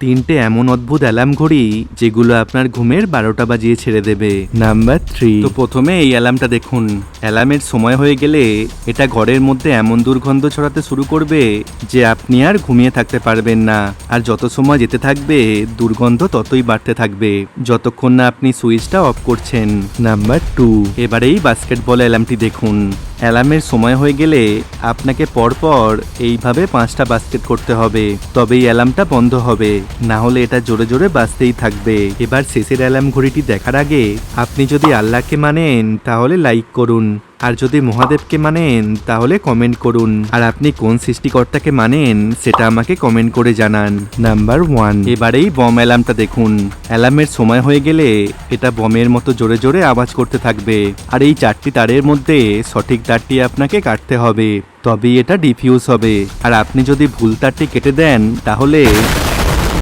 তিনটে এমন অদ্ভুত অ্যালার্ম ঘড়ি যেগুলো আপনার ঘুমের 12টা বাজিয়ে ছেড়ে দেবে। নাম্বার 3। তো প্রথমে এই অ্যালার্মটা দেখুন। অ্যালার্মের সময় হয়ে গেলে এটা ঘরের মধ্যে এমন দুর্গন্ধ ছড়াতে শুরু করবে যে আপনি আর ঘুমিয়ে থাকতে পারবেন না। আর যত সময় যেতে থাকবে দুর্গন্ধ ততই বাড়তে থাকবে যতক্ষণ না আপনি সুইচটা অফ করছেন। নাম্বার 2। এবারে এই বাস্কেটবল অ্যালার্মটি দেখুন। অ্যালার্মের সময় হয়ে গেলে আপনাকে পরপর এইভাবে 5টা বাস্কেট করতে হবে, তবেই অ্যালার্মটা বন্ধ হবে, না হলে এটা জোরে জোরে বাজতেই থাকবে। এবার শেষের অ্যালার্ম ঘড়িটি দেখার আগে আপনি যদি আল্লাহকে মানেন তাহলে লাইক করুন, আর যদি মহাদেবকে মানেন তাহলে কমেন্ট করুন, আর আপনি কোন সৃষ্টিকর্তাকে মানেন সেটা আমাকে কমেন্ট করে জানান। নাম্বার 1। এবারেই বম অ্যালার্মটা দেখুন। অ্যালার্মের সময় হয়ে গেলে এটা বমের মতো জোরে জোরে আওয়াজ করতে থাকবে, আর এই 4টি তারের মধ্যে সঠিক তারটি আপনাকে কাটতে হবে, তবেই এটা ডিফিউজ হবে। আর আপনি যদি ভুল তারটি কেটে দেন তাহলে